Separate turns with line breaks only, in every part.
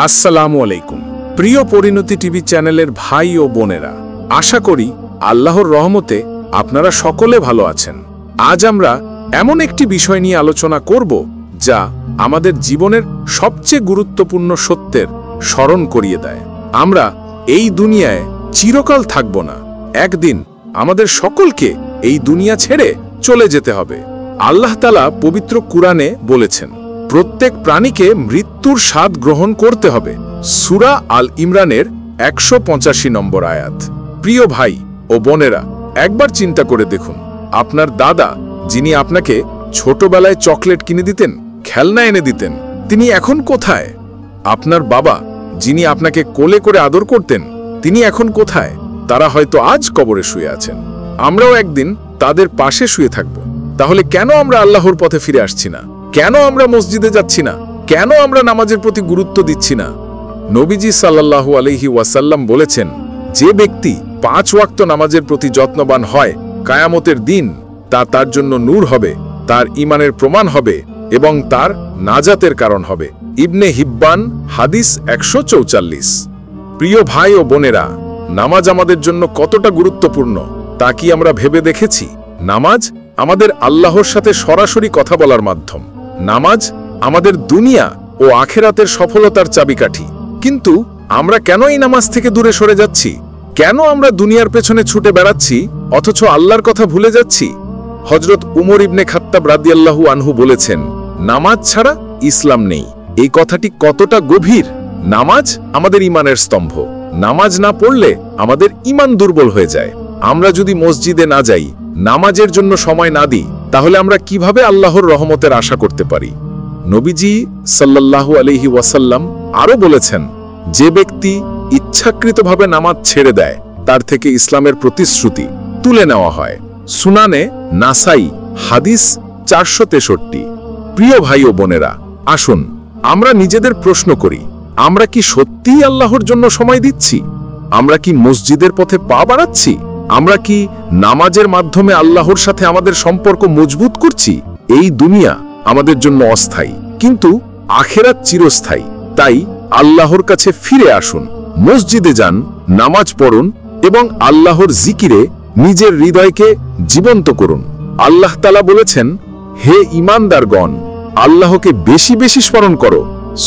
আসসালামু আলাইকুম প্রিয় পরিণতি টিভি চ্যানেলের ভাই ও বোনেরা, আশা করি আল্লাহর রহমতে আপনারা সকলে ভালো আছেন। আজ আমরা এমন একটি বিষয় নিয়ে আলোচনা করব যা আমাদের জীবনের সবচেয়ে গুরুত্বপূর্ণ সত্যের স্মরণ করিয়ে দেয়। আমরা এই দুনিয়ায় চিরকাল থাকব না, একদিন আমাদের সকলকে এই দুনিয়া ছেড়ে চলে যেতে হবে। আল্লাহ তাআলা পবিত্র কুরআনে বলেছেন, প্রত্যেক প্রাণীকে মৃত্যুর স্বাদ গ্রহণ করতে হবে। সূরা আল ইমরানের 185 নম্বর আয়াত। প্রিয় ভাই ও বোনেরা, একবার চিন্তা করে দেখুন, আপনার দাদা যিনি আপনাকে ছোটবেলায় চকলেট কিনে দিতেন, খেলনা এনে দিতেন, তিনি এখন কোথায়? আপনার বাবা যিনি আপনাকে কোলে করে আদর করতেন, তিনি এখন কোথায়? তারা হয়তো আজ কবরে শুয়ে আছেন। আমরাও একদিন তাদের পাশে শুয়ে থাকব। তাহলে কেন আমরা আল্লাহর পথে ফিরে আসছি না? কেন আমরা মসজিদে যাচ্ছি না? কেন আমরা নামাজের প্রতি গুরুত্ব দিচ্ছি না? নবীজি সাল্লাল্লাহু আলাইহি ওয়াসাল্লাম বলেছেন, যে ব্যক্তি 5 ওয়াক্ত নামাজের প্রতি যত্নবান হয়, কায়ামতের দিন তা তার জন্য নূর হবে, তার ঈমানের প্রমাণ হবে এবং তার নাজাতের কারণ হবে। ইবনে হিব্বান, হাদিস 144। প্রিয় ভাই ও বোনেরা, নামাজ আমাদের জন্য কতটা গুরুত্বপূর্ণ তা কি আমরা ভেবে দেখেছি? নামাজ আমাদের আল্লাহর সাথে সরাসরি কথা বলার মাধ্যম। নামাজ আমাদের দুনিয়া ও আখেরাতের সফলতার চাবিকাঠি। কিন্তু আমরা কেন এই নামাজ থেকে দূরে সরে যাচ্ছি? কেন আমরা দুনিয়ার পেছনে ছুটে বেড়াচ্ছি অথচ আল্লাহর কথা ভুলে যাচ্ছি? হযরত উমর ইবনে খাত্তাব রাদিয়াল্লাহু আনহু বলেছেন, নামাজ ছাড়া ইসলাম নেই। এই কথাটি কতটা গভীর! নামাজ আমাদের ঈমানের স্তম্ভ। নামাজ না পড়লে আমাদের ঈমান দুর্বল হয়ে যায়। আমরা যদি মসজিদে না যাই, নামাজের জন্য সময় না দিই, তাহলে আমরা কিভাবে আল্লাহর রহমতের আশা করতে পারি? নবীজি সাল্লাল্লাহু আলাইহি ওয়াসাল্লাম আরো বলেছেন, যে ব্যক্তি ইচ্ছাকৃতভাবে নামাজ ছেড়ে দেয়, তার থেকে ইসলামের প্রতিশ্রুতি তুলে নেওয়া হয়। সুনানে নাসাই, হাদিস 463। প্রিয় ভাই ও বোনেরা, আসুন আমরা নিজেদের প্রশ্ন করি, আমরা কি সত্যিই আল্লাহর জন্য সময় দিচ্ছি? আমরা কি মসজিদের পথে পা বাড়াচ্ছি? আমরা কি নামাজের মাধ্যমে আল্লাহর সাথে আমাদের সম্পর্ক মজবুত করছি? এই দুনিয়া আমাদের জন্য অস্থায়ী, কিন্তু আখেরাত চিরস্থায়ী। তাই আল্লাহর কাছে ফিরে আসুন, মসজিদে যান, নামাজ পড়ুন এবং আল্লাহর জিকিরে নিজের হৃদয়কে জীবন্ত করুন। আল্লাহ তাআলা বলেছেন, হে ঈমানদারগণ, আল্লাহকে বেশি বেশি স্মরণ করো।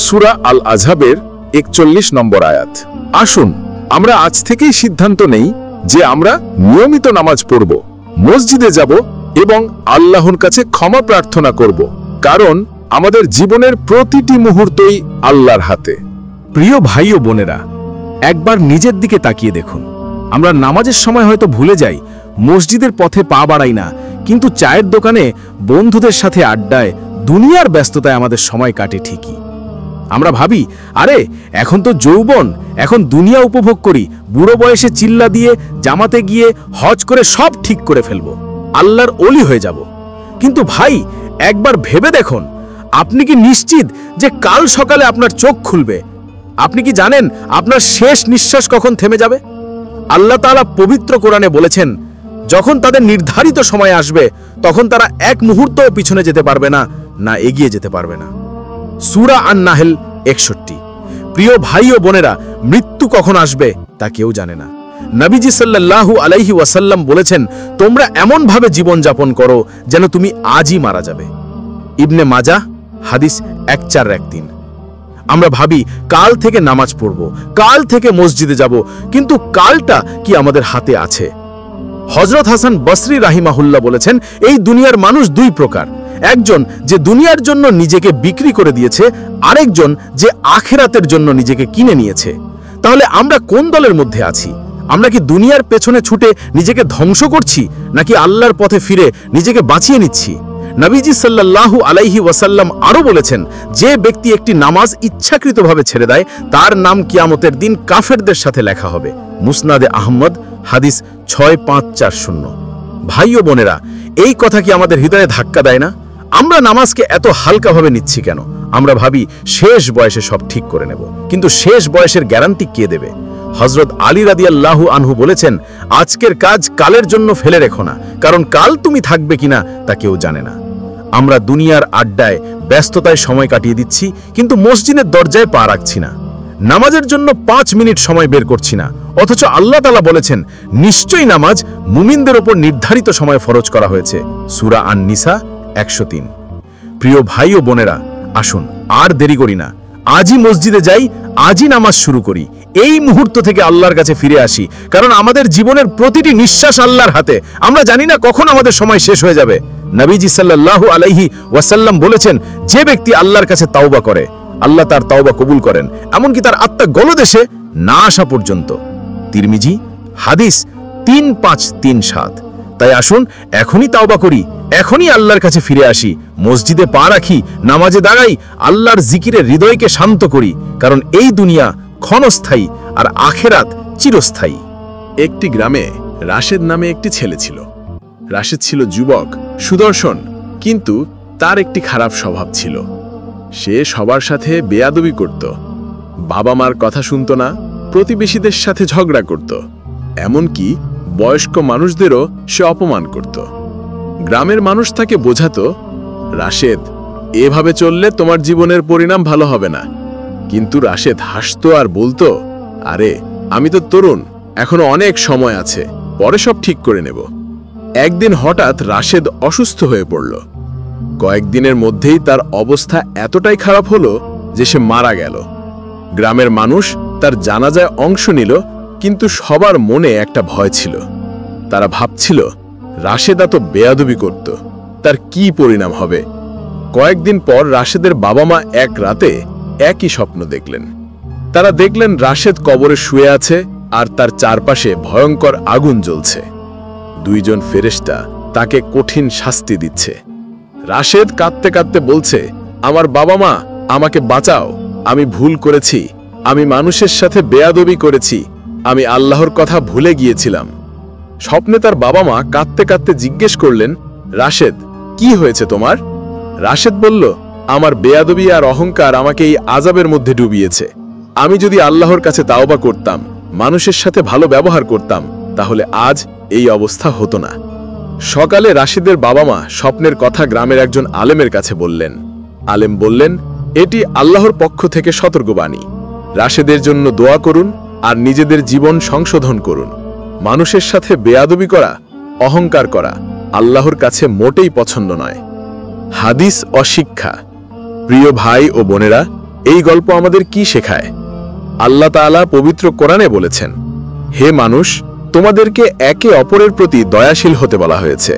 সূরা আল আযহাবের 41 নম্বর আয়াত। আসুন আমরা আজ থেকেই সিদ্ধান্ত নেই যে আমরা নিয়মিত নামাজ পড়ব, মসজিদে যাব এবং আল্লাহর কাছে ক্ষমা প্রার্থনা করব, কারণ আমাদের জীবনের প্রতিটি মুহূর্তই আল্লাহর হাতে।
প্রিয় ভাই ও বোনেরা, একবার নিজের দিকে তাকিয়ে দেখুন। আমরা নামাজের সময় হয়তো ভুলে যাই, মসজিদের পথে পা বাড়াই না, কিন্তু চায়ের দোকানে বন্ধুদের সাথে আড্ডায়, দুনিয়ার ব্যস্ততায় আমাদের সময় কাটে ঠিকই। আমরা ভাবি, আরে এখন তো যৌবন, এখন দুনিয়া উপভোগ করি, বুড়ো বয়সে চিল্লা দিয়ে জামাতে গিয়ে হজ করে সব ঠিক করে ফেলব, আল্লাহর ওলি হয়ে যাব। কিন্তু ভাই, একবার ভেবে দেখুন, আপনি কি নিশ্চিত যে কাল সকালে আপনার চোখ খুলবে? আপনি কি জানেন আপনার শেষ নিঃশ্বাস কখন থেমে যাবে? আল্লাহ তাআলা পবিত্র কোরআনে বলেছেন, যখন তাদের নির্ধারিত সময় আসবে, তখন তারা এক মুহূর্তও পিছনে যেতে পারবে না, না এগিয়ে যেতে পারবে না। সূরা আন-নাহল 61। প্রিয় ভাই ও বোনেরা, মৃত্যু কখন আসবে তা কেউ জানে না। নবীজি সাল্লাল্লাহু আলাইহি ওয়াসাল্লাম বলেছেন, তোমরা এমন ভাবে জীবন যাপন করো যেন তুমি আজই মারা যাবে। ইবনে মাজাহ, হাদিস 1413। আমরা ভাবি কাল থেকে নামাজ পড়ব, কাল থেকে মসজিদে যাব, কিন্তু কালটা কি আমাদের হাতে আছে? হযরত হাসান বসরি রাহিমাহুল্লাহ বলেছেন, এই দুনিয়ার মানুষ দুই প্রকার, একজন যে দুনিয়ার জন্য নিজেকে বিক্রি করে দিয়েছে, আরেকজন যে আখিরাতের জন্য নিজেকে কিনে নিয়েছে। তাহলে আমরা কোন দলের মধ্যে আছি? আমরা কি দুনিয়ার পেছনে ছুটে নিজেকে ধ্বংস করছি, নাকি আল্লাহর পথে ফিরে নিজেকে বাঁচিয়ে নিচ্ছি? নবীজি সাল্লাল্লাহু আলাইহি ওয়াসাল্লাম আরো বলেছেন, যে ব্যক্তি একটি নামাজ ইচ্ছাকৃতভাবে ছেড়ে দেয়, তার নাম কিয়ামতের দিন কাফেরদের সাথে লেখা হবে। মুসনাদে আহমদ, হাদিস 6540। ভাই ও বোনেরা, এই কথা কি আমাদের হৃদয়ে ধাক্কা দেয় না? আমরা নামাজকে এত হালকাভাবে নিচ্ছি কেন? আমরা ভাবি শেষ বয়সে সব ঠিক করে নেব, কিন্তু শেষ বয়সের গ্যারান্টি কে দেবে? হযরত আলী রাদিয়াল্লাহু আনহু বলেছেন, আজকের কাজ কালের জন্য ফেলে রেখো না, কারণ কাল তুমি থাকবে কিনা তা কেউ জানে না। আমরা দুনিয়ার আড্ডায় ব্যস্ততায় সময় কাটিয়ে দিচ্ছি, কিন্তু মসজিদের দরজায় পা রাখছি না। নামাজের জন্য 5 মিনিট সময় বের করছি না, অথচ আল্লাহ তাআলা বলেছেন নিশ্চয়ই নামাজ মুমিনদের ওপর নির্ধারিত সময় ফরজ করা হয়েছে। সূরা আন-নিসা 103। প্রিয় ভাই ও বোনেরা, আসুন আর দেরি করি না, আজই মসজিদে যাই, আজই নামাজ শুরু করি, এই মুহূর্ত থেকে আল্লাহর কাছে ফিরে আসি। কারণ আমাদের জীবনের প্রতিটি নিঃশ্বাস আল্লাহর হাতে, আমরা জানি না কখন আমাদের সময় শেষ হয়ে যাবে। নবীজি সাল্লাল্লাহু আলাইহি ওয়াসাল্লাম বলেছেন, যে ব্যক্তি আল্লাহর কাছে তাওবা করে আল্লাহ তার তাওবা কবুল করেন, এমনকি তার আত্মা গলদেশে না আসা পর্যন্ত। তিরমিজি হাদিস 3537। তাই আসুন এখনই তাওবা করি, এখনই আল্লাহর কাছে ফিরে আসি, মসজিদে পা রাখি, নামাজে দাঁড়াই, আল্লাহর জিকিরে হৃদয়কে শান্ত করি। কারণ এই দুনিয়া ক্ষণস্থায়ী আর আখেরাত চিরস্থায়ী।
একটি গ্রামে রাশেদ নামে একটি ছেলে ছিল। রাশেদ ছিল যুবক, সুদর্শন, কিন্তু তার একটি খারাপ স্বভাব ছিল। সে সবার সাথে বেয়াদবি করত, বাবা মার কথা শুনত না, প্রতিবেশীদের সাথে ঝগড়া করত, এমনকি বয়স্ক মানুষদেরও সে অপমান করত। গ্রামের মানুষ তাকে বোঝাতো, রাশেদ, এভাবে চললে তোমার জীবনের পরিণাম ভালো হবে না। কিন্তু রাশেদ হাসতো আর বলতো, আরে আমি তো তরুণ, এখনো অনেক সময় আছে, পরে সব ঠিক করে নেব। একদিন হঠাৎ রাশেদ অসুস্থ হয়ে পড়ল। কয়েকদিনের মধ্যেই তার অবস্থা এতটাই খারাপ হলো যে সে মারা গেল। গ্রামের মানুষ তার জানাজায় অংশ নিল, কিন্তু সবার মনে একটা ভয় ছিল। তারা ভাবছিল, রাশেদ এত বেয়াদবি করত, তার কি পরিণাম হবে। কয়েকদিন পর রাশেদের বাবা মা এক রাতে একই স্বপ্ন দেখলেন। তারা দেখলেন রাশেদ কবরে শুয়ে আছে আর তার চারপাশে ভয়ঙ্কর আগুন জ্বলছে। দুইজন ফেরেশতা তাকে কঠিন শাস্তি দিচ্ছে। রাশেদ কাঁদতে কাঁদতে বলছে, আমার বাবা মা, আমাকে বাঁচাও, আমি ভুল করেছি, আমি মানুষের সাথে বেয়াদবি করেছি, আমি আল্লাহর কথা ভুলে গিয়েছিলাম। স্বপ্নে তার বাবা মা কাঁদতে কাঁদতে জিজ্ঞেস করলেন, রাশেদ, কি হয়েছে তোমার? রাশেদ বলল, আমার বেয়াদবি আর অহংকার আমাকে এই আযাবের মধ্যে ডুবিয়েছে। আমি যদি আল্লাহর কাছে তাওবা করতাম, মানুষের সাথে ভালো ব্যবহার করতাম, তাহলে আজ এই অবস্থা হতো না। সকালে রাশেদের বাবা মা স্বপ্নের কথা গ্রামের একজন আলেমের কাছে বললেন। আলেম বললেন, এটি আল্লাহর পক্ষ থেকে সতর্কবাণী। রাশেদের জন্য দোয়া করুন আর নিজেদের জীবন সংশোধন করুন। মানুষের সাথে বেয়াদবি করা, অহংকার করা আল্লাহর কাছে মোটেই পছন্দ নয়। হাদিস ও শিক্ষা। প্রিয় ভাই ও বোনেরা, এই গল্প আমাদের কি শেখায়? আল্লাহ তাআলা পবিত্র কোরআনে বলেছেন, হে মানুষ, তোমাদেরকে একে অপরের প্রতি দয়াশীল হতে বলা হয়েছে।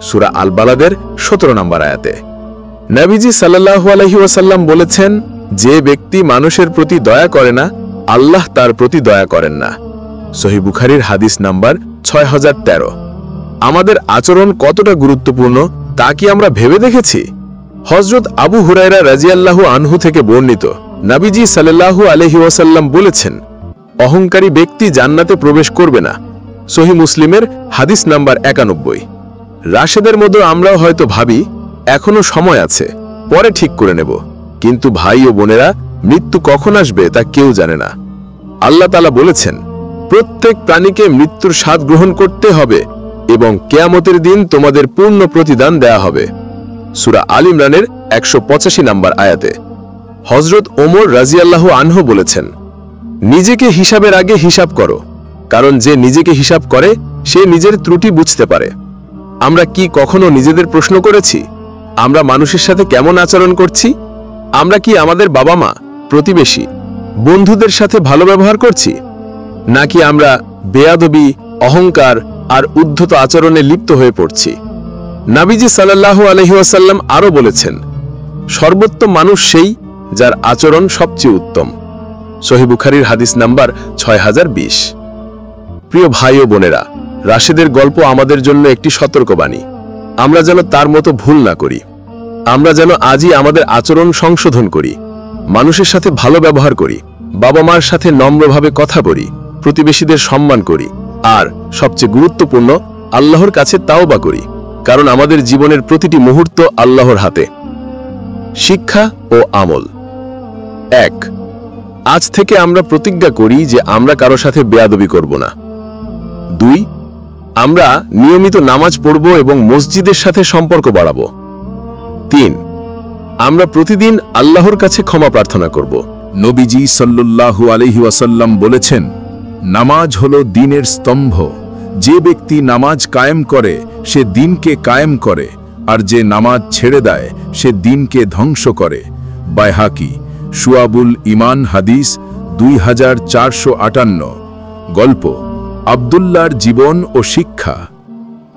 সূরা আল বালাদের 17 নম্বর আয়াতে। নবীজি সাল্লাল্লাহু আলাইহি ওয়াসাল্লাম বলেছেন, যে ব্যক্তি মানুষের প্রতি দয়া করে না, আল্লাহ তার প্রতি দয়া করেন না। সহিহ বুখারীর হাদিস নাম্বার 6013। আমাদের আচরণ কতটা গুরুত্বপূর্ণ তা কি আমরা ভেবে দেখেছি? হযরত আবু হুরায়রা রাদিয়াল্লাহু আনহু থেকে বর্ণিত, নবীজি সাল্লাল্লাহু আলাইহি ওয়াসাল্লাম বলেছেন, অহংকারী ব্যক্তি জান্নাতে প্রবেশ করবে না। সহিহ মুসলিমের হাদিস নাম্বার 91। রাশেদের মতো আমরাও হয়তো ভাবি, এখনো সময় আছে, পরে ঠিক করে নেব। কিন্তু ভাই ও বোনেরা, মৃত্যু কখন আসবে তা কেউ জানে না। আল্লাহ তাআলা বলেছেন, প্রত্যেক প্রাণীকে মৃত্যুর স্বাদ গ্রহণ করতে হবে এবং কিয়ামতের দিন তোমাদের পূর্ণ প্রতিদান দেয়া হবে। সূরা আল ইমরানের 185 নম্বর আয়াতে। হযরত ওমর রাদিয়াল্লাহু আনহু বলেছেন, নিজেকে হিসাবের আগে হিসাব করো, কারণ যে নিজেকে হিসাব করে সে নিজের ত্রুটি বুঝতে পারে। আমরা কি কখনো নিজেদের প্রশ্ন করেছি, আমরা মানুষের সাথে কেমন আচরণ করছি? আমরা কি আমাদের বাবা মা, প্রতিবেশী, বন্ধুদের সাথে ভালো ব্যবহার করছি, নাকি আমরা বেয়াদবি, অহংকার আর উদ্ধত আচরণে লিপ্ত হয়ে পড়ছি? নবীজি সাল্লাল্লাহু আলাইহি ওয়াসাল্লাম আরো বলেছেন, সর্বোত্তম মানুষ সেই যার আচরণ সবচেয়ে উত্তম। সহিহ বুখারীর হাদিস নাম্বার 6020। প্রিয় ভাই ও বোনেরা, রাশেদের গল্প আমাদের জন্য একটি সতর্কবাণী। আমরা যেন তার মতো ভুল না করি। আমরা যেন আজই আমাদের আচরণ সংশোধন করি, মানুষের সাথে ভালো ব্যবহার করি, বাবা মার সাথে নম্রভাবে কথা বলি, প্রতিবেশীদের সম্মান করি, আর সবচেয়ে গুরুত্বপূর্ণ, আল্লাহর কাছে তাওবা করি। কারণ আমাদের জীবনের প্রতিটি মুহূর্ত আল্লাহর হাতে। শিক্ষা ও আমল। 1। আজ থেকে আমরা প্রতিজ্ঞা করি যে আমরা কারো সাথে বেয়াদবি করব না। 2। আমরা নিয়মিত নামাজ পড়ব এবং মসজিদের সাথে সম্পর্ক বাড়াবো। 3। আমরা প্রতিদিন আল্লাহর কাছে ক্ষমা প্রার্থনা করব, নবীজি সাল্লাল্লাহু আলাইহি ওয়াসাল্লাম বলেছেন, নামাজ হলো দ্বীনের স্তম্ভ। যে ব্যক্তি নামাজ কায়েম করে সে দ্বীনকে কায়েম করে, আর যে নামাজ ছেড়ে দেয় সে দ্বীনকে ধ্বংস করে। বাইহাকি, শুআবুল ঈমান, হাদিস 2458। গল্প, আব্দুল্লাহর জীবন ও শিক্ষা।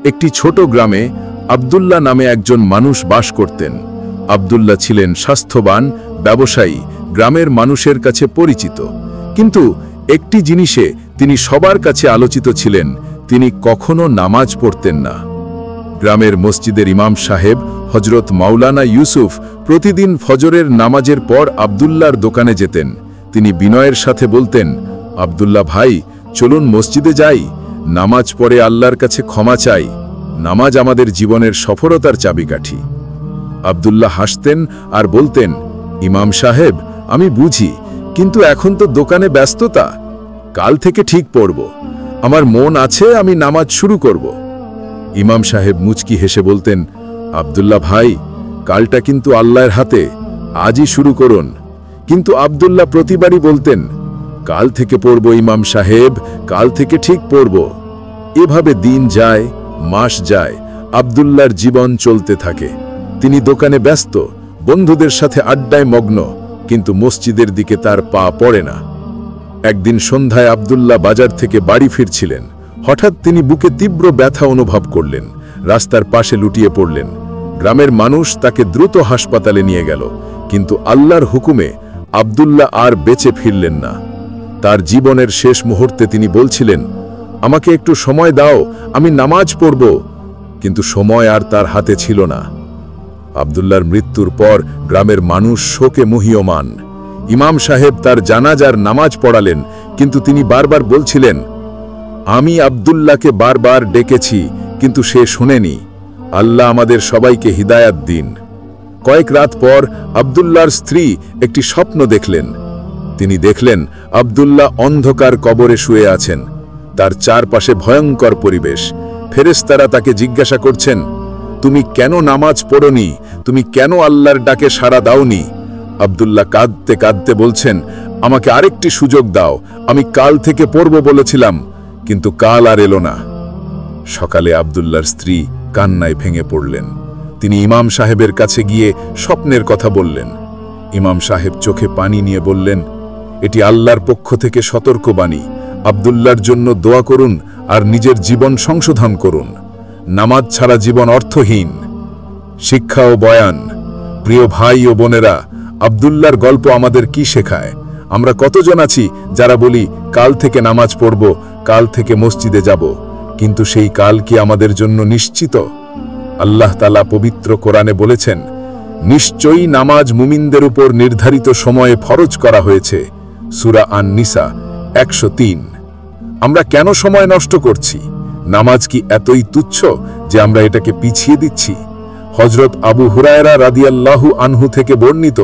একটি ছোট গ্রামে আব্দুল্লাহ নামে একজন মানুষ বাস করতেন। আব্দুল্লাহ ছিলেন স্বাস্থ্যবান, ব্যবসায়ী, গ্রামের মানুষের কাছে পরিচিত। কিন্তু একটি জিনিসে তিনি সবার কাছে আলোচিত ছিলেন, তিনি কখনো নামাজ পড়তেন না। গ্রামের মসজিদের ইমাম সাহেব হজরত মাওলানা ইউসুফ প্রতিদিন ফজরের নামাজের পর আব্দুল্লাহর দোকানে যেতেন। তিনি বিনয়ের সাথে বলতেন, আব্দুল্লাহ ভাই, চলুন মসজিদে যাই, নামাজ পড়ে আল্লাহর কাছে ক্ষমা চাই। নামাজ আমাদের জীবনের সফলতার চাবিকাঠি। আব্দুল্লাহ হাসতেন আর বলতেন, ইমাম সাহেব, আমি বুঝি, কিন্তু এখন তো দোকানে ব্যস্ততা। কাল থেকে ঠিক পড়ব। আমার মন আছে, আমি নামাজ শুরু করব। ইমাম সাহেব মুচকি হেসে বলতেন, আব্দুল্লাহ ভাই, কালটা কিন্তু আল্লাহর হাতে, আজই শুরু করুন। কিন্তু আব্দুল্লাহ প্রতিবারই বলতেন, কাল থেকে পড়ব ইমাম সাহেব, কাল থেকে ঠিক পড়ব। এভাবে দিন যায়, মাস যায়, আব্দুল্লাহর জীবন চলতে থাকে। তিনি দোকানে ব্যস্ত, বন্ধুদের সাথে আড্ডায় মগ্ন, কিন্তু মসজিদের দিকে তার পা পড়ে না। একদিন সন্ধ্যায় আব্দুল্লাহ বাজার থেকে বাড়ি ফিরছিলেন। হঠাৎ তিনি বুকে তীব্র ব্যথা অনুভব করলেন। রাস্তার পাশে লুটিয়ে পড়লেন। গ্রামের মানুষ তাকে দ্রুত হাসপাতালে নিয়ে গেল, কিন্তু আল্লাহর হুকুমে আব্দুল্লাহ আর বেঁচে ফিরলেন না। তার জীবনের শেষ মুহূর্তে তিনি বলছিলেন, আমাকে একটু সময় দাও, আমি নামাজ পড়ব। কিন্তু সময় আর তার হাতে ছিল না। আব্দুল্লাহর মৃত্যুর পর গ্রামের মানুষ শোকে মুহ্যমান। ইমাম সাহেব তার জানাজার নামাজ পড়ালেন, কিন্তু তিনি বারবার বলছিলেন, আমি আব্দুল্লাহকে বারবার ডেকেছি, কিন্তু সে শোনেনি। আল্লাহ আমাদের সবাইকে হিদায়াত দিন। কয়েক রাত পর আব্দুল্লাহর স্ত্রী একটি স্বপ্ন দেখলেন। তিনি দেখলেন আব্দুল্লাহ অন্ধকার কবরে শুয়ে আছেন। তার চারপাশে ভয়ঙ্কর পরিবেশ। ফেরেশতারা তাকে জিজ্ঞাসা করছেন, তুমি কেন নামাজ পড়নি? তুমি কেন আল্লাহর ডাকে সাড়া দাওনি? আব্দুল্লাহ কাঁদতে কাঁদতে বলছেন, আমাকে আরেকটি সুযোগ দাও, আমি কাল থেকে পড়ব বলেছিলাম, কিন্তু কাল আর এলো না। সকালে আব্দুল্লাহর স্ত্রী কান্নায় ভেঙে পড়লেন। তিনি ইমাম সাহেবের কাছে গিয়ে স্বপ্নের কথা বললেন। ইমাম সাহেব চোখে পানি নিয়ে বললেন, এটি আল্লাহর পক্ষ থেকে সতর্কবাণী। আব্দুল্লাহর জন্য দোয়া করুন আর নিজের জীবন সংশোধন করুন। নামাজ ছাড়া জীবন অর্থহীন। শিক্ষা ও বয়ান। প্রিয় ভাই ও বোনেরা, আব্দুল্লাহর গল্প আমাদের কি শেখায়? আমরা কতজন আছি যারা বলি, কাল থেকে নামাজ পড়ব, কাল থেকে মসজিদে যাব, কিন্তু সেই কাল কি আমাদের জন্য নিশ্চিত? আল্লাহ তাআলা পবিত্র কোরআনে বলেছেন, নিশ্চয়ই নামাজ মুমিনদের উপর নির্ধারিত সময়ে ফরজ করা হয়েছে। সূরা আন-নিসা 103। আমরা কেন সময় নষ্ট করছি? নামাজ কি এতই তুচ্ছ যে আমরা এটাকে পিছিয়ে দিচ্ছি? হযরত আবু হুরায়রা রাদিয়াল্লাহু আনহু থেকে বর্ণিত,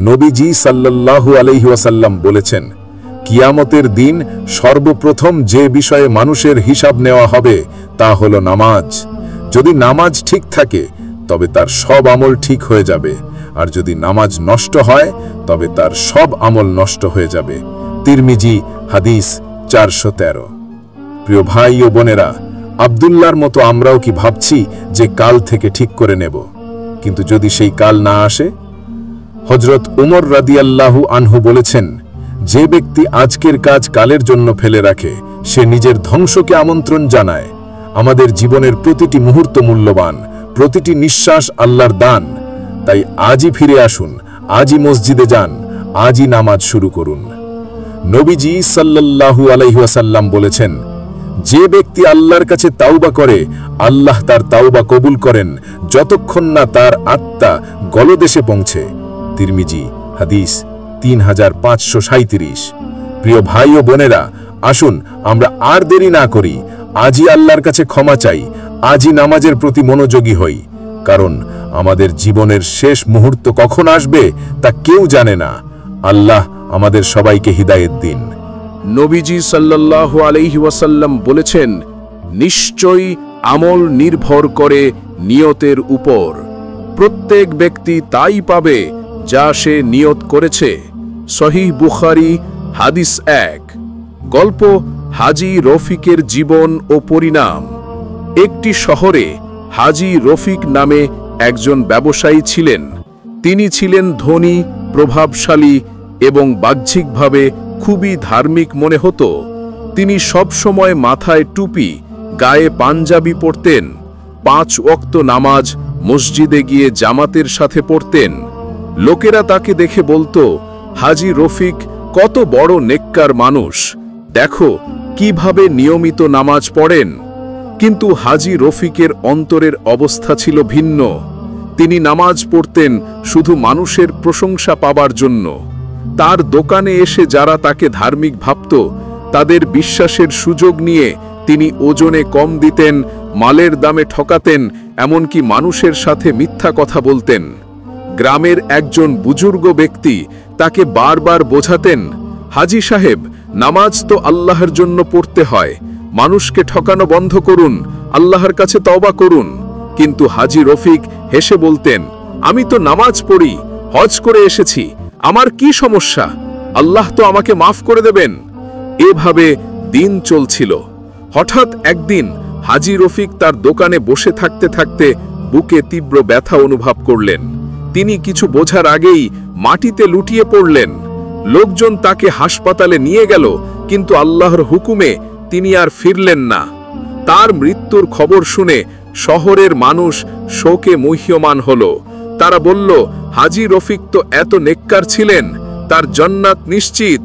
নবীজি সাল্লাল্লাহু আলাইহি ওয়াসাল্লাম বলেছেন, কিয়ামতের দিন সর্বপ্রথম যে বিষয়ে মানুষের হিসাব নেওয়া হবে তা হলো নামাজ। যদি নামাজ ঠিক থাকে তবে তার সব আমল ঠিক হয়ে যাবে, আর যদি নামাজ নষ্ট হয় তবে তার সব আমল নষ্ট হয়ে যাবে। তিরমিজি, হাদিস 413। প্রিয় ভাই ও বোনেরা, আব্দুল্লাহর মতো আমরাও কি ভাবছি যে কাল থেকে ঠিক করে নেব? কিন্তু যদি সেই কাল না আসে? হযরত উমর রাদিয়াল্লাহু আনহু বলেছেন, যে ব্যক্তি আজকের কাজ কালের জন্য ফেলে রাখে সে নিজের ধ্বংসকে আমন্ত্রণ জানায়। আমাদের জীবনের প্রতিটি মুহূর্ত মূল্যবান, প্রতিটি নিঃশ্বাস আল্লাহর দান। তাই আজই ফিরে আসুন, আজই মসজিদে যান, আজই নামাজ শুরু করুন। নবীজি সাল্লাল্লাহু আলাইহি ওয়াসাল্লাম বলেছেন, যে ব্যক্তি আল্লাহর কাছে তাওবা করে আল্লাহ তার তাওবা কবুল করেন যতক্ষণ না তার আত্মা গলদেশে পৌঁছে। তিরমিজি, হাদিস 3537। প্রিয় ভাই ও বোনেরা, আসুন আমরা আর দেরি না করি, আজই আল্লাহর কাছে ক্ষমা চাই, আজই নামাজের প্রতি মনোযোগী হই। কারণ আমাদের জীবনের শেষ মুহূর্ত কখন আসবে তা কেউ জানে না। আল্লাহ আমাদের সবাইকে হিদায়াত দিন।
নবীজি সাল্লাল্লাহু আলাইহি ওয়াসাল্লাম বলেছেন, নিশ্চয়ই আমল নির্ভর করে নিয়তের উপর। প্রত্যেক ব্যক্তি তাই পাবে যা সে নিয়ত করেছে।
সহিহ বুখারী হাদিস 1। গল্প হাজী রফিকের জীবন ও পরিণাম। একটি শহরে হাজী রফিক নামে একজন ব্যবসায়ী ছিলেন। তিনি ছিলেন ধনী, প্রভাবশালী এবং বাহ্যিকভাবে খুবই ধার্মিক মনে হতো। তিনি সব সময় মাথায় টুপি, গায়ে পাঞ্জাবি পরতেন, 5 ওয়াক্ত নামাজ মসজিদে গিয়ে জামাতের সাথে পড়তেন। লোকেরা তাকে দেখে বলতো, হাজী রফিক কত বড় নেককার মানুষ, দেখো কিভাবে নিয়মিত নামাজ পড়েন। কিন্তু হাজী রফিকের অন্তরের অবস্থা ছিল ভিন্ন। তিনি নামাজ পড়তেন শুধু মানুষের প্রশংসা পাবার জন্য। তার দোকানে এসে যারা তাকে ধার্মিক ভাবত, তাদের বিশ্বাসের সুযোগ নিয়ে তিনি ওজনে কম দিতেন, মালের দামে ঠকাতেন, এমনকি মানুষের সাথে মিথ্যা কথা বলতেন। গ্রামের একজন বুজুর্গ ব্যক্তি তাকে বারবার বোঝাতেন, হাজী সাহেব, নামাজ তো আল্লাহর জন্য পড়তে হয়, মানুষকে ঠকানো বন্ধ করুন, আল্লাহর কাছে তওবা করুন। কিন্তু হাজী রফিক হেসে বলতেন, আমি তো নামাজ পড়ি, হজ করে এসেছি, আমার কি সমস্যা, আল্লাহ তো আমাকে মাফ করে দেবেন। এভাবে দিন চলছিল। হঠাৎ একদিন হাজী রফিক তার দোকানে বসে থাকতে থাকতে বুকে তীব্র ব্যথা অনুভব করলেন। তিনি কিছু বোঝার আগেই মাটিতে লুটিয়ে পড়লেন। লোকজন তাকে হাসপাতালে নিয়ে গেল, কিন্তু আল্লাহর হুকুমে তিনি আর ফিরলেন না। তার মৃত্যুর খবর শুনে শহরের মানুষ শোকে মুহ্যমান হল। তারা বলল, হাজী রফিক তো এত নেককার ছিলেন, তার জান্নাত নিশ্চিত।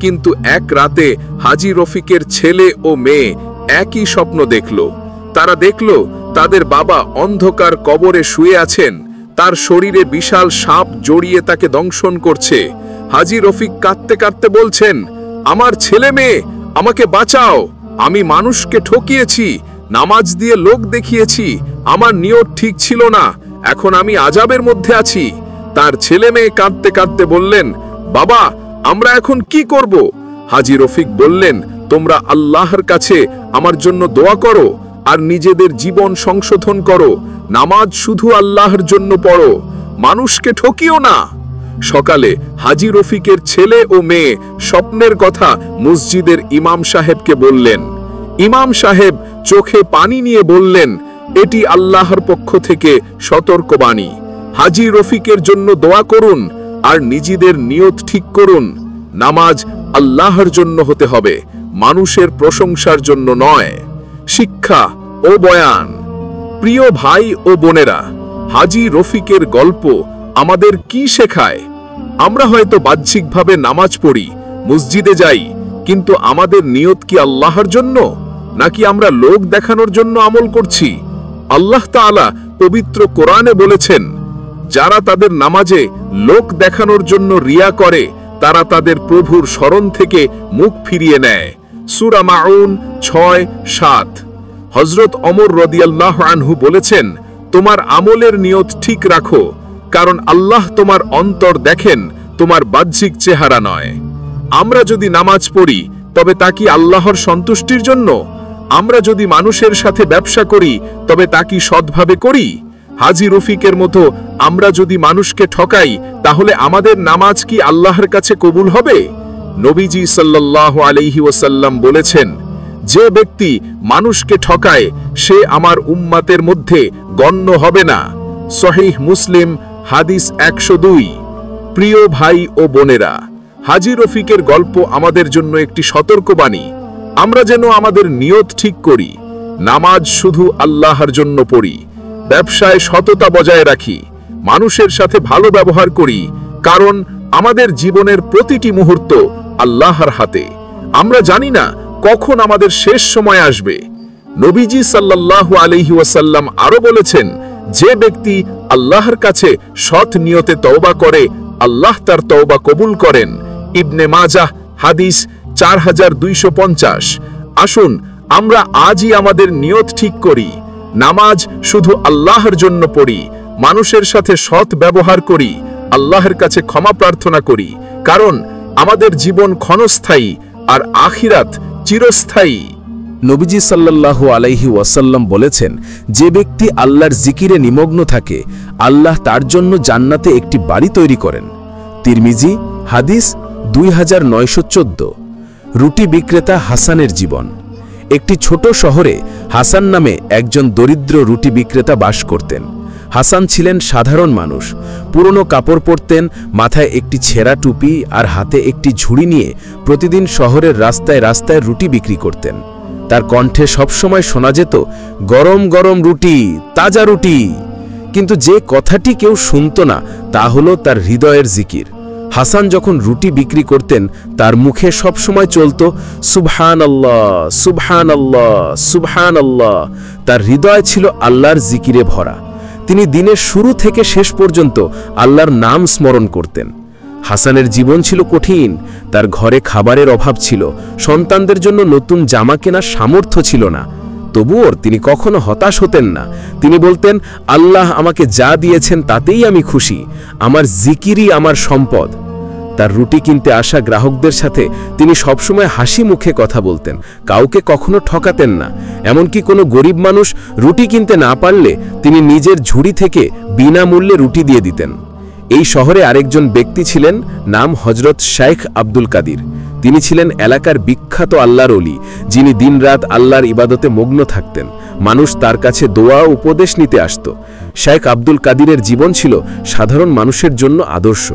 কিন্তু এক রাতে হাজী রফিকের ছেলে ও মেয়ে একই স্বপ্ন দেখল। তারা দেখল তাদের বাবা অন্ধকার কবরে শুয়ে আছেন, তার শরীরে বিশাল সাপ জড়িয়ে তাকে দংশন করছে। হাজী রফিক কাঁদতে কাঁদতে বলছেন, আমার ছেলে মেয়ে, আমাকে বাঁচাও, আমি মানুষকে ঠকিয়েছি, নামাজ দিয়ে লোক দেখিয়েছি, আমার নিয়ত ঠিক ছিল না, এখন আমি আযাবের মধ্যে আছি। তার ছেলে মেয়ে কাঁদতে কাঁদতে বললেন, বাবা, আমরা এখন কি করব? হাজী রফিক বললেন, তোমরা আল্লাহর কাছে আমার জন্য দোয়া করো আর নিজেদের জীবন সংশোধন করো। নামাজ শুধু আল্লাহর জন্য পড়ো, মানুষকে ঠকিও না। সকালে হাজী রফিকের ছেলে ও মেয়ে স্বপ্নের কথা মসজিদের ইমাম সাহেবকে বললেন। ইমাম সাহেব চোখে পানি নিয়ে বললেন, এটি আল্লাহর পক্ষ থেকে সতর্কবাণী। হাজী রফিকের জন্য দোয়া করুন আর নিজেদের নিয়ত ঠিক করুন। নামাজ আল্লাহর জন্য হতে হবে, মানুষের প্রশংসার জন্য নয়। শিক্ষা ও বয়ান। প্রিয় ভাই ও বোনেরা, হাজী রফিকের গল্প আমাদের কি শেখায়? আমরা হয়তো বাহ্যিকভাবে নামাজ পড়ি, মসজিদে যাই, কিন্তু আমাদের নিয়ত কি আল্লাহর জন্য, নাকি আমরা লোক দেখানোর জন্য আমল করছি? আল্লাহ তাআলা পবিত্র কোরআনে বলেছেন, যারা তাদের নামাজে লোক দেখানোর জন্য রিয়া করে, তারা তাদের প্রভুর স্মরণ থেকে মুখ ফিরিয়ে নেয়। সূরা মাউন 6-7। হযরত ওমর রাদিয়াল্লাহু আনহু বলেছেন, তোমার আমলের নিয়ত ঠিক রাখো, কারণ আল্লাহ তোমার অন্তর দেখেন, তোমার বাহ্যিক চেহারা নয়। আমরা যদি নামাজ পড়ি, তবে তা কি আল্লাহর সন্তুষ্টির জন্য? আমরা যদি মানুষের সাথে ব্যবসা করি, তবে তা কি সৎভাবে করি? হাজী রফিকের মতো আমরা যদি মানুষকে ঠকাই, তাহলে আমাদের নামাজ কি আল্লাহর কাছে কবুল হবে? নবীজি সাল্লাল্লাহু আলাইহি ওয়াসাল্লাম বলেছেন, যে ব্যক্তি মানুষকে ঠকায়, সে আমার উম্মতের মধ্যে গণ্য হবে না। সহিহ মুসলিম হাদিস 102। প্রিয় ভাই ও বোনেরা, হাজী রফিকের গল্প আমাদের জন্য একটি সতর্কবাণী। আমরা যেন আমাদের নিয়ত ঠিক করি, নামাজ শুধু আল্লাহর জন্য পড়ি, ব্যবসায় সততা বজায় রাখি, মানুষের সাথে ভালো ব্যবহার করি, কারণ আমাদের জীবনের প্রতিটি মুহূর্ত আল্লাহর হাতে। আমরা জানি না কখন আমাদের শেষ সময় আসবে। নবীজি সাল্লাল্লাহু আলাইহি ওয়াসাল্লাম আরো বলেছেন, যে ব্যক্তি আল্লাহর কাছে সৎ নিয়তে তওবা করে, আল্লাহ তার তওবা কবুল করেন। ইবনে মাজাহ হাদিস 4250। আসুন আমরা আজই আমাদের নিয়ত ঠিক করি, নামাজ শুধু আল্লাহর জন্য পড়ি, মানুষের সাথে সৎ ব্যবহার করি, আল্লাহর কাছে ক্ষমা প্রার্থনা করি, কারণ আমাদের জীবন ক্ষণস্থায়ী আর আখিরাত চিরস্থায়ী।
নবীজি সাল্লাল্লাহু আলাইহি ওয়াসাল্লাম বলেছেন, যে ব্যক্তি আল্লাহর জিকিরে নিমগ্ন থাকে, আল্লাহ তার জন্য জান্নাতে একটি বাড়ি তৈরি করেন। তিরমিজি হাদিস 2914 রুটি বিক্রেতা হাসানের জীবন। একটি ছোট শহরে হাসান নামে একজন দরিদ্র রুটি বিক্রেতা বাস করতেন। হাসান ছিলেন সাধারণ মানুষ। পুরনো কাপড় পরতেন, মাথায় একটি ছেঁড়া টুপি আর হাতে একটি ঝুড়ি নিয়ে প্রতিদিন শহরের রাস্তায় রাস্তায় রুটি বিক্রি করতেন। তার কণ্ঠে সবসময় শোনা যেত, গরম গরম রুটি, তাজা রুটি। কিন্তু যে কথাটি কেউ শুনত না তা হলো তার হৃদয়ের জিকির। হাসান যখন রুটি বিক্রি করতেন তার মুখে সবসময় চলত সুবহানাল্লাহ, সুবহানাল্লাহ, সুবহানাল্লাহ। তার হৃদয় ছিল আল্লাহর জিকিরে ভরা। তিনি দিনের শুরু থেকে শেষ পর্যন্ত আল্লাহর নাম স্মরণ করতেন। হাসানের জীবন ছিল কঠিন। তার ঘরে খাবারের অভাব ছিল, সন্তানদের জন্য নতুন জামা কেনার সামর্থ্য ছিল না। তবুও তিনি কখনো হতাশ হতেন না। তিনি বলতেন, আল্লাহ আমাকে যা দিয়েছেন তাতেই আমি খুশি, আমার জিকিরই আমার সম্পদ। তার রুটি কিনতে আসা গ্রাহকদের সাথে তিনি সবসময় হাসি মুখে কথা বলতেন, কাউকে কখনো ঠকাতেন না। এমনকি কোনো গরিব মানুষ রুটি কিনতে না পারলে তিনি নিজের ঝুড়ি থেকে বিনামূল্যে রুটি দিয়ে দিতেন। এই শহরে আরেকজন ব্যক্তি ছিলেন, নাম হযরত শাইখ আব্দুল কাদির। তিনি ছিলেন এলাকার বিখ্যাত আল্লাহর ওলি, যিনি দিনরাত আল্লাহর ইবাদতে মগ্ন থাকতেন। মানুষ তার কাছে দোয়া উপদেশ নিতে আসত। শাইখ আব্দুল কাদিরের জীবন ছিল সাধারণ মানুষের জন্য আদর্শ।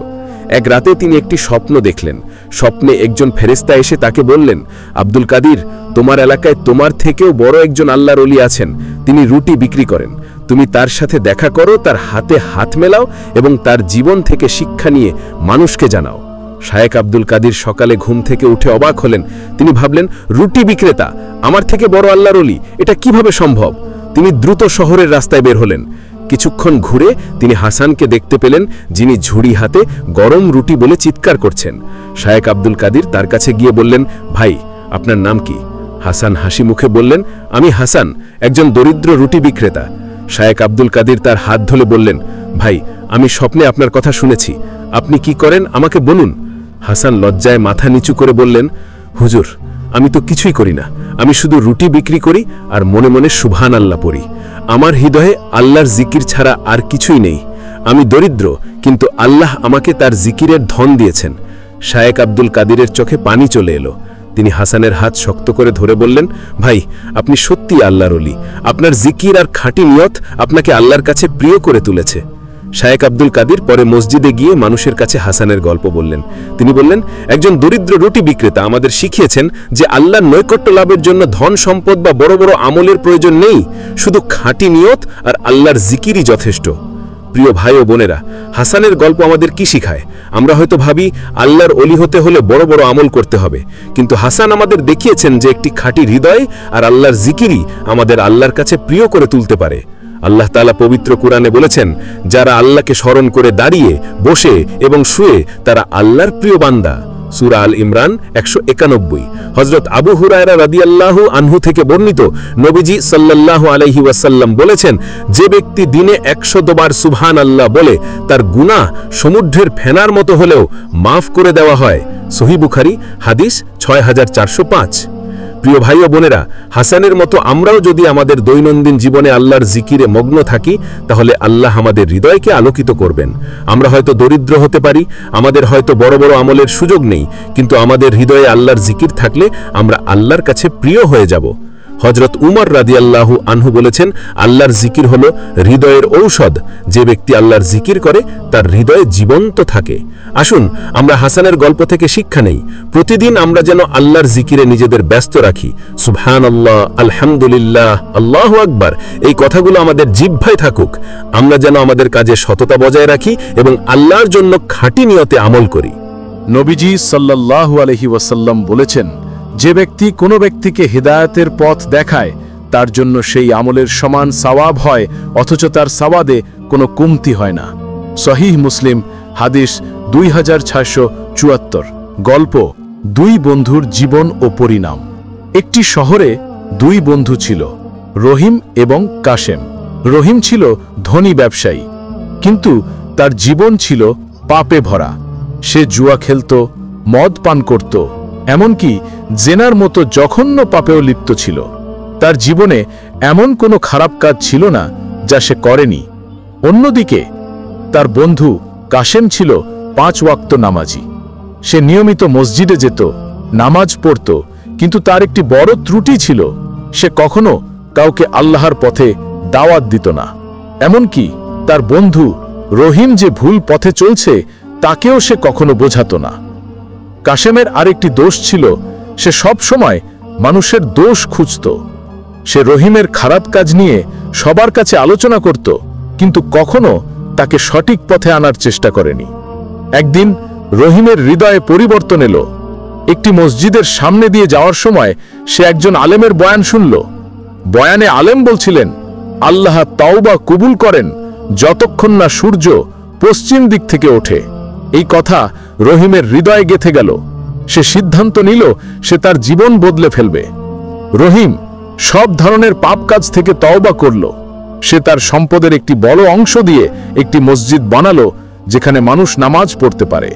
এক রাতে তিনি একটি স্বপ্ন দেখলেন। স্বপ্নে একজন ফেরেশতা এসে তাকে বললেন, আব্দুল কাদির, তোমার এলাকায় তোমার থেকেও বড় একজন আল্লাহর ওলি আছেন, তিনি রুটি বিক্রি করেন। তুমি তার সাথে দেখা করো, তার হাতে হাত মেলাও এবং তার জীবন থেকে শিক্ষা নিয়ে মানুষকে জানাও। শায়েখ আব্দুল কাদির সকালে ঘুম থেকে উঠে অবাক হলেন। তিনি ভাবলেন, রুটি বিক্রেতা, আমার থেকে বড় আল্লাহর ওলি, এটা কিভাবে সম্ভব? তিনি দ্রুত শহরের রাস্তায় বের হলেন। কিছুক্ষণ ঘুরে তিনি হাসানকে দেখতে পেলেন, যিনি ঝুড়ি হাতে গরম রুটি বলে চিৎকার করছেন। শায়েখ আব্দুল কাদির তার কাছে গিয়ে বললেন, ভাই, আপনার নাম কি? হাসান হাসি মুখে বললেন, আমি হাসান, একজন দরিদ্র রুটি বিক্রেতা। শায়েখ আব্দুল কাদির তার হাত ধরে বললেন, ভাই, আমি স্বপ্নে আপনার কথা শুনেছি, আপনি কি করেন আমাকে বলুন। হাসান লজ্জায় মাথা নিচু করে বললেন, হুজুর, আমি তো কিছুই করি না, আমি শুধু রুটি বিক্রি করি আর মনে মনে সুবহানাল্লাহ পড়ি। আমার হৃদয়ে আল্লাহর জিকির ছাড়া আর কিছুই নেই। আমি দরিদ্র, কিন্তু আল্লাহ আমাকে তার জিকিরের ধন দিয়েছেন। শায়েখ আব্দুল কাদিরের চোখে পানি চলে এলো। তিনি হাসানের হাত শক্ত করে ধরে বললেন, ভাই, আপনি সত্যি আল্লাহর ওলি। আপনার জিকির আর খাঁটি নিয়ত আপনাকে আল্লাহর কাছে প্রিয় করে তুলেছে। শায়েখ আব্দুল কাদির পরে মসজিদে গিয়ে মানুষের কাছে হাসানের গল্প বললেন। তিনি বললেন, একজন দরিদ্র রুটি বিক্রেতা আমাদের শিখিয়েছেন যে আল্লাহর নৈকট্য লাভের জন্য ধন সম্পদ বা বড় বড় আমলের প্রয়োজন নেই, শুধু খাঁটি নিয়ত আর আল্লাহর জিকিরই যথেষ্ট। প্রিয় ভাই ও বোনেরা, হাসানের গল্প আমাদের কি শিখায়? আমরা হয়তো ভাবি আল্লাহর ওলি হতে হলে বড় বড় আমল করতে হবে, কিন্তু হাসান আমাদের দেখিয়েছেন যে একটি খাঁটি হৃদয় আর আল্লাহর জিকিরই আমাদের আল্লাহর কাছে প্রিয় করে তুলতে পারে। আল্লাহ তাআলা পবিত্র কুরআনে বলেছেন, যারা আল্লাহকে স্মরণ করে দাঁড়িয়ে, বসে এবং শুয়ে তারা আল্লাহর প্রিয় বান্দা। সূরা আল ইমরান 191। হযরত আবু হুরায়রা রাদিয়াল্লাহু আনহু থেকে বর্ণিত, নবীজি সাল্লাল্লাহু আলাইহি ওয়াসাল্লাম বলেছেন, যে ব্যক্তি দিনে 100 বার সুবহানাল্লাহ বলে তার গুনাহ সমুদ্রের ফেনার মতো হলেও মাফ করে দেওয়া হয়। সহিহ বুখারী হাদিস 6405। প্রিয় ভাই ও বোনেরা, হাসানের মতো আমরাও যদি আমাদের দৈনন্দিন জীবনে আল্লাহর জিকিরে মগ্ন থাকি, তাহলে আল্লাহ আমাদের হৃদয়কে আলোকিত করবেন। আমরা হয়তো দরিদ্র হতে পারি, আমাদের হয়তো বড় বড় আমলের সুযোগ নেই, কিন্তু আমাদের হৃদয়ে আল্লাহর জিকির থাকলে আমরা আল্লাহর কাছে প্রিয় হয়ে যাব। হযরত উমর রাদিয়াল্লাহু আনহু বলেছেন, আল্লাহর জিকির হলো হৃদয়ের ঔষধ। যে ব্যক্তি আল্লাহর জিকির করে তার হৃদয়ে জীবন্ত থাকে। আসুন আমরা হাসানের গল্প থেকে শিক্ষা নেই। প্রতিদিন আমরা যেন আল্লাহর জিকিরে নিজেদের ব্যস্ত রাখি। সুবহানাল্লাহ, আলহামদুলিল্লাহ, আল্লাহু আকবার, এই কথাগুলো আমাদের জিহ্বায় থাকুক। আমরা যেন আমাদের কাজে সততা বজায় রাখি এবং আল্লাহর জন্য খাঁটি নিয়তে আমল করি।
নবীজি সাল্লাল্লাহু আলাইহি ওয়াসাল্লাম বলেছেন, যে ব্যক্তি কোনো ব্যক্তিকে হিদায়াতের পথ দেখায় তার জন্য সেই আমলের সমান সওয়াব হয়, অথচ তার সওয়াবে কোনো কমতি হয় না। সহিহ মুসলিম হাদিস 2674। গল্প, দুই বন্ধুর জীবন ও পরিণাম। একটি শহরে দুই বন্ধু ছিল, রহিম এবং কাশেম। রহিম ছিল ধনী ব্যবসায়ী, কিন্তু তার জীবন ছিল পাপে ভরা। সে জুয়া খেলত, মদ পান করত, এমনকি জেনার মতো জঘন্য পাপেও লিপ্ত ছিল। তার জীবনে এমন কোনো খারাপ কাজ ছিল না যা সে করেনি। অন্যদিকে তার বন্ধু কাশেম ছিল 5 ওয়াক্ত নামাজি।
সে নিয়মিত মসজিদে যেত, নামাজ পড়ত, কিন্তু তার একটি বড় ত্রুটি ছিল, সে কখনো কাউকে আল্লাহর পথে দাওয়াত দিত না। এমনকি তার বন্ধু রহিম যে ভুল পথে চলছে তাকেও সে কখনো বোঝাতো না। কাশেমের আরেকটি দোষ ছিল, সে সব সময় মানুষের দোষ খুঁজত। সে রহিমের খারাপ কাজ নিয়ে সবার কাছে আলোচনা করত, কিন্তু কখনো তাকে সঠিক পথে আনার চেষ্টা করেনি। একদিন রহিমের হৃদয়ে পরিবর্তন এলো। একটি মসজিদের সামনে দিয়ে যাওয়ার সময় সে একজন আলেমের বয়ান শুনল। বয়ানে আলেম বলছিলেন, আল্লাহ তাওবা কবুল করেন যতক্ষণ না সূর্য পশ্চিম দিক থেকে ওঠে। এই কথা রহিমের হৃদয়ে গেঁথে গেল। সে সিদ্ধান্ত নিল সে তার জীবন বদলে ফেলবে। রহিম সব ধরনের পাপ কাজ থেকে তওবা করল। সে তার সম্পদের একটি বড় অংশ দিয়ে একটি মসজিদ বানালো যেখানে মানুষ নামাজ পড়তে পারে।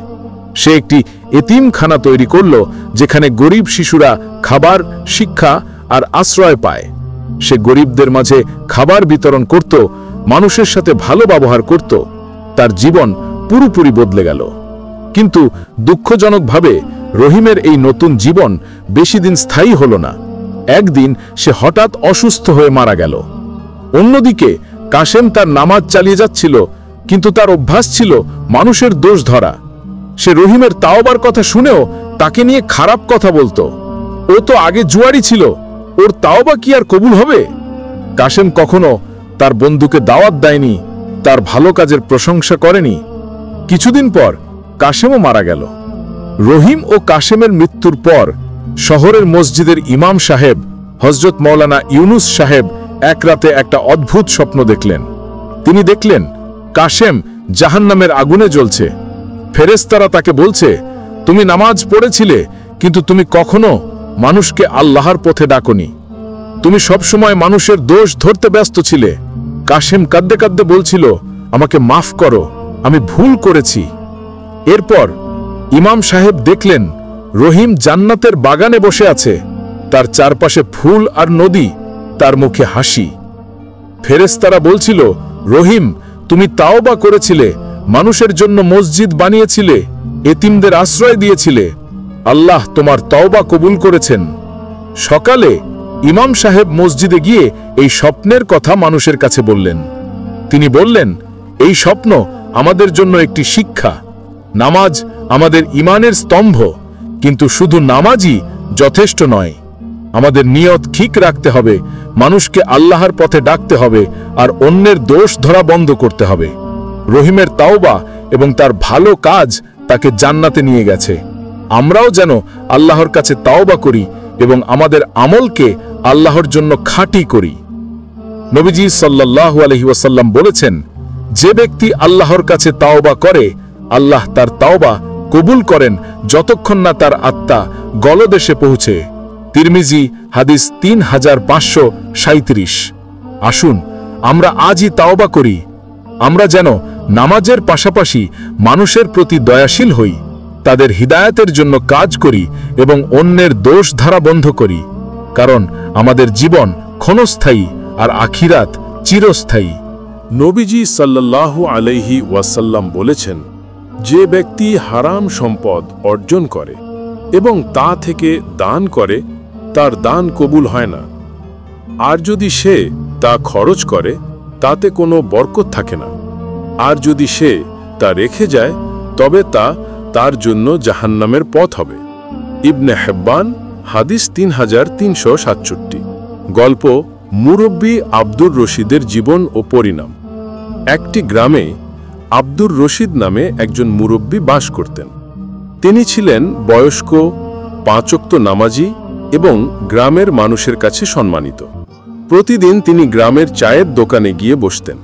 সে একটি এতিমখানা তৈরি করল যেখানে গরিব শিশুরা খাবার, শিক্ষা আর আশ্রয় পায়। সে গরিবদের মাঝে খাবার বিতরণ করত, মানুষের সাথে ভালো ব্যবহার করত। তার জীবন পুরোপুরি বদলে গেল। কিন্তু দুঃখজনকভাবে রহিমের এই নতুন জীবন বেশি দিন স্থায়ী হল না। একদিন সে হঠাৎ অসুস্থ হয়ে মারা গেল। অন্যদিকে কাশেম তার নামাজ চালিয়ে যাচ্ছিল, কিন্তু তার অভ্যাস ছিল মানুষের দোষ ধরা। সে রহিমের তাওবার কথা শুনেও তাকে নিয়ে খারাপ কথা বলতো। ও তো আগে জুয়ারি ছিল, ওর তাওবা কি আর কবুল হবে? কাশেম কখনো তার বন্ধুকে দাওয়াত দেয়নি, তার ভালো কাজের প্রশংসা করেনি। কিছুদিন পর কাশেমও মারা গেল। রহিম ও কাশেমের মৃত্যুর পর শহরের মসজিদের ইমাম সাহেব হযরত মাওলানা ইউনুস সাহেব এক রাতে একটা অদ্ভুত স্বপ্ন দেখলেন। তিনি দেখলেন কাশেম জাহান্নামের আগুনে জ্বলছে। ফেরেশতারা তাকে বলছে, তুমি নামাজ পড়েছিলে, কিন্তু তুমি কখনো মানুষকে আল্লাহর পথে ডাকনি। তুমি সবসময় মানুষের দোষ ধরতে ব্যস্ত ছিলে। কাশেম কাঁদতে কাঁদতে বলছিল, আমাকে মাফ করো, আমি ভুল করেছি। এরপর ইমাম সাহেব দেখলেন রহিম জান্নাতের বাগানে বসে আছে, তার চারপাশে ফুল আর নদী, তার মুখে হাসি। ফেরেশতারা বলছিল, রহিম, তুমি তাওবা করেছিলে, মানুষের জন্য মসজিদ বানিয়েছিলে, এতিমদের আশ্রয় দিয়েছিলে। আল্লাহ তোমার তাওবা কবুল করেছেন। সকালে ইমাম সাহেব মসজিদে গিয়ে এই স্বপ্নের কথা মানুষের কাছে বললেন। তিনি বললেন, এই স্বপ্ন আমাদের জন্য একটি শিক্ষা। নামাজ আমাদের ঈমানের স্তম্ভ, কিন্তু শুধু নামাজই যথেষ্ট নয়। আমাদের নিয়ত ঠিক রাখতে হবে, মানুষকে আল্লাহর পথে ডাকতে হবে, আর অন্যের দোষ ধরা বন্ধ করতে হবে। রহিমের তাওবা এবং তার ভালো কাজ তাকে জান্নাতে নিয়ে গেছে। আমরাও যেন আল্লাহর কাছে তাওবা করি এবং আমাদের আমলকে আল্লাহর জন্য খাঁটি করি। নবীজি সাল্লাল্লাহু আলাইহি ওয়াসাল্লাম বলেছেন, যে ব্যক্তি আল্লাহর কাছে তাওবা করে, আল্লাহ তার তাওবা কবুল করেন যতক্ষণ না তার আত্মা গলদেশে পৌঁছে। তিরমিজি হাদিস 3537। আসুন আমরা আজই তাওবা করি। আমরা যেন নামাজের পাশাপাশি মানুষের প্রতি দয়াশীল হই, তাদের হিদায়াতের জন্য কাজ করি এবং অন্যের দোষ ধারা বন্ধ করি। কারণ আমাদের জীবন ক্ষণস্থায়ী আর আখিরাত চিরস্থায়ী।
নবীজি সাল্লাল্লাহু আলাইহি ওয়াসাল্লাম বলেছেন, যে ব্যক্তি হারাম সম্পদ অর্জন করে এবং তা থেকে দান করে, তার দান কবুল হয় না। আর যদি সে তা খরচ করে, তাতে কোনো বরকত থাকে না। আর যদি সে তা রেখে যায়, তবে তা তার জন্য জাহান্নামের পথ হবে। ইবনে হেব্বান হাদিস 3367। গল্প মুরব্বী আব্দুর রশিদের জীবন ও পরিণাম। একটি গ্রামে আব্দুর রশিদ নামে একজন মুরব্বী বাস করতেন। তিনি ছিলেন বয়স্ক, 5 ওয়াক্ত নামাজি এবং গ্রামের মানুষের কাছে সম্মানিত। প্রতিদিন তিনি গ্রামের চায়ের দোকানে গিয়ে বসতেন,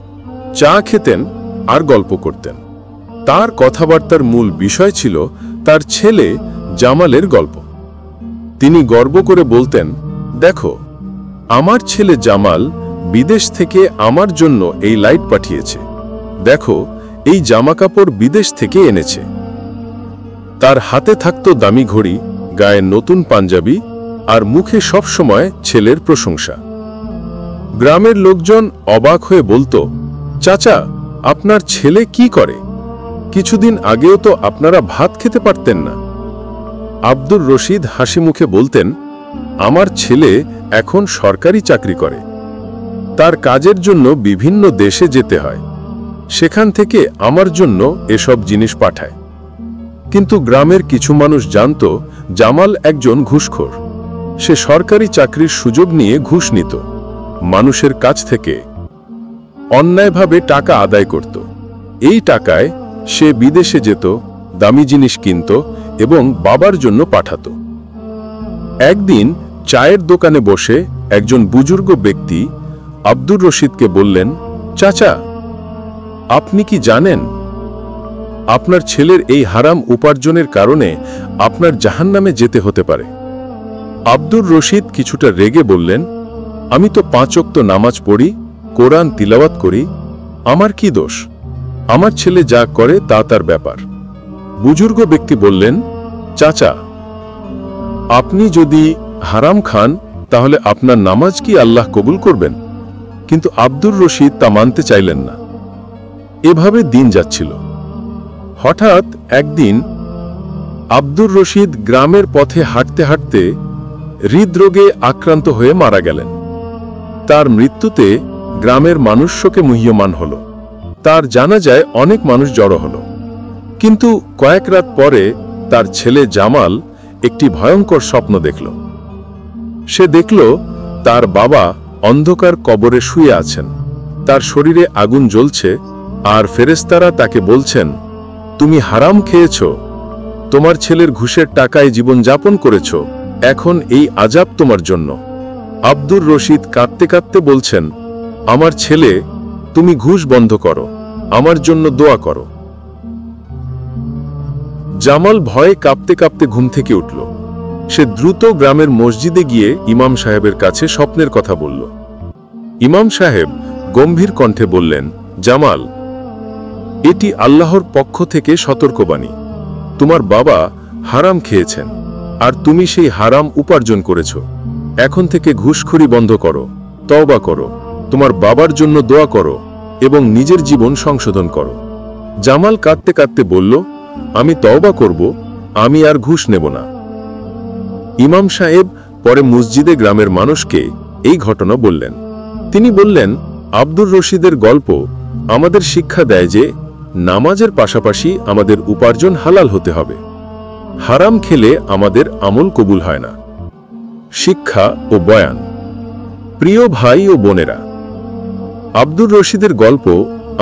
চা খেতেন আর গল্প করতেন। তার কথাবার্তার মূল বিষয় ছিল তার ছেলে জামালের গল্প। তিনি গর্ব করে বলতেন, দেখো, আমার ছেলে জামাল বিদেশ থেকে আমার জন্য এই লাইট পাঠিয়েছে। দেখো, এই জামাকাপড় বিদেশ থেকে এনেছে। তার হাতে থাকতো দামি ঘড়ি, গায়ে নতুন পাঞ্জাবি আর মুখে সব সময় ছেলের প্রশংসা। গ্রামের লোকজন অবাক হয়ে বলতো, চাচা, আপনার ছেলে কি করে? কিছুদিন আগেও তো আপনারা ভাত খেতে পারতেন না। আব্দুর রশিদ হাসি মুখে বলতেন, আমার ছেলে এখন সরকারি চাকরি করে। তার কাজের জন্য বিভিন্ন দেশে যেতে হয়, সেখান থেকে আমার জন্য এসব জিনিস পাঠায়। কিন্তু গ্রামের কিছু মানুষ জানত জামাল একজন ঘুষখোর। সে সরকারি চাকরির সুযোগ নিয়ে ঘুষ নিত, মানুষের কাছ থেকে অন্যায়ভাবে টাকা আদায় করত। এই টাকায় সে বিদেশে যেত, দামি জিনিস কিনত এবং বাবার জন্য পাঠাত। একদিন চায়ের দোকানে বসে একজন বুজুর্গ ব্যক্তি আব্দুর রশিদকে বললেন, চাচা, আপনি কি জানেন আপনার ছেলের এই হারাম উপার্জনের কারণে আপনার জাহান্নামে যেতে হতে পারে? আব্দুর রশিদ কিছুটা রেগে বললেন, আমি তো 5 ওয়াক্ত নামাজ পড়ি, কোরআন তিলাওয়াত করি, আমার কি দোষ? আমার ছেলে যা করে তা তার ব্যাপার। বুজুর্গ ব্যক্তি বললেন, চাচা, আপনি যদি হারাম খান তাহলে আপনার নামাজ কি আল্লাহ কবুল করবেন? কিন্তু আব্দুর রশিদ তা মানতে চাইলেন না। এভাবে দিন যাচ্ছিল। হঠাৎ একদিন আব্দুর রশিদ গ্রামের পথে হাঁটতে হাঁটতে হৃদরোগে আক্রান্ত হয়ে মারা গেলেন। তার মৃত্যুতে গ্রামের মানুষ শোকে মুহ্যমান হল। তার জানাজায় অনেক মানুষ জড়ো হল। কিন্তু কয়েক রাত পরে তার ছেলে জামাল একটি ভয়ঙ্কর স্বপ্ন দেখল। সে দেখল তার বাবা অন্ধকার কবরে শুয়ে আছেন, তার শরীরে আগুন জ্বলছে, আর ফেরেশতারা তাকে বলছেন, তুমি হারাম খেয়েছ, তোমার ছেলের ঘুষের টাকায় জীবন যাপন করেছ, এখন এই আযাব তোমার জন্য। আব্দুর রশিদ কাঁদতে কাঁদতে বলছেন, আমার ছেলে, তুমি ঘুষ বন্ধ করো, আমার জন্য দোয়া করো। জামাল ভয়ে কাঁপতে কাঁপতে ঘুম থেকে উঠল। সে দ্রুত গ্রামের মসজিদে গিয়ে ইমাম সাহেবের কাছে স্বপ্নের কথা বলল। ইমাম সাহেব গম্ভীর কণ্ঠে বললেন, জামাল, এটি আল্লাহর পক্ষ থেকে সতর্কবাণী। তোমার বাবা হারাম খেয়েছেন, আর তুমি সেই হারাম উপার্জন করেছ। এখন থেকে ঘুষখোরি বন্ধ করো, তওবা করো, তোমার বাবার জন্য দোয়া করো এবং নিজের জীবন সংশোধন করো। জামাল কাঁদতে কাঁদতে বলল, আমি তওবা করব, আমি আর ঘুষ নেব না। ইমাম সাহেব পরে মসজিদে গ্রামের মানুষকে এই ঘটনা বললেন। তিনি বললেন, আব্দুর রশিদের গল্প আমাদের শিক্ষা দেয় যে নামাজের পাশাপাশি আমাদের উপার্জন হালাল হতে হবে। হারাম খেলে আমাদের আমল কবুল হয় না। শিক্ষা ও বয়ান। প্রিয় ভাই ও বোনেরা, আব্দুর রশিদের গল্প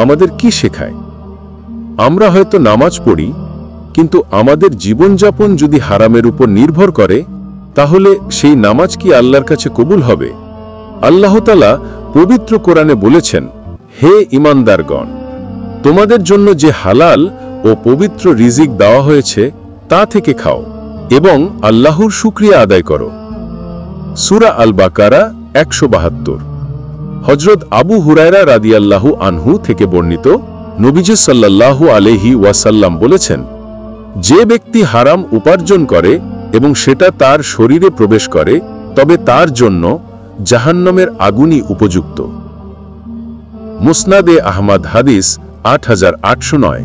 আমাদের কি শেখায়? আমরা হয়তো নামাজ পড়ি, কিন্তু আমাদের জীবনযাপন যদি হারামের উপর নির্ভর করে, তাহলে সেই নামাজ কি আল্লাহর কাছে কবুল হবে? আল্লাহ তাআলা পবিত্র কোরআনে বলেছেন, হে ঈমানদারগণ, তোমাদের জন্য যে হালাল ও পবিত্র রিজিক দেওয়া হয়েছে তা থেকে খাও এবং আল্লাহর শুকরিয়া আদায় করো। সূরা আল বাকারা 172। হযরত আবু হুরায়রা রাদিয়াল্লাহু আনহু থেকে বর্ণিত, নবীজি সাল্লাল্লাহু আলাইহি ওয়াসাল্লাম বলেছেন, যে ব্যক্তি হারাম উপার্জন করে এবং সেটা তার শরীরে প্রবেশ করে, তবে তার জন্য জাহান্নামের আগুনই উপযুক্ত। মুসনাদে আহমদ হাদিস 8809।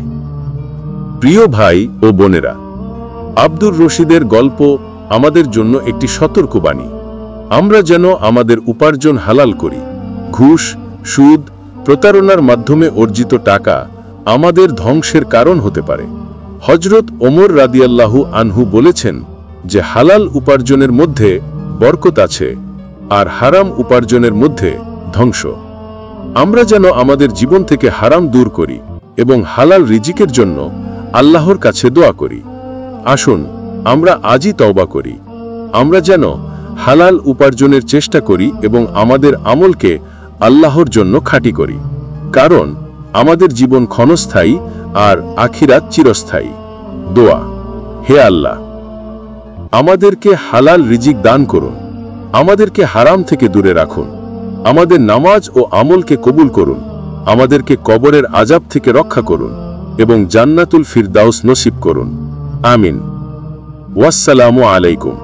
প্রিয় ভাই ও বোনেরা, আব্দুর রশিদের গল্প আমাদের জন্য একটি সতর্কবাণী। আমরা যেন আমাদের উপার্জন হালাল করি। ঘুষ, সুদ, প্রতারণার মাধ্যমে অর্জিত টাকা আমাদের ধ্বংসের কারণ হতে পারে। হযরত ওমর রাদিয়াল্লাহু আনহু বলেছেন যে হালাল উপার্জনের মধ্যে বরকত আছে, আর হারাম উপার্জনের মধ্যে ধ্বংস। আমরা যেন আমাদের জীবন থেকে হারাম দূর করি এবং হালাল রিজিকের জন্য আল্লাহর কাছে দোয়া করি। আসুন আমরা আজই তওবা করি। আমরা যেন হালাল উপার্জনের চেষ্টা করি এবং আমাদের আমলকে আল্লাহর জন্য খাঁটি করি, কারণ আমাদের জীবন ক্ষণস্থায়ী আর আখিরাত চিরস্থায়ী। দোয়া। হে আল্লাহ, আমাদেরকে হালাল রিজিক দান করুন, আমাদেরকে হারাম থেকে দূরে রাখুন, আমাদের নামাজ ও আমলকে কবুল করুন, আমাদেরকে কবরের আযাব থেকে রক্ষা করুন এবং জান্নাতুল ফিরদাউস নসিব করুন। আমিন। ওয়াসসালামু আলাইকুম।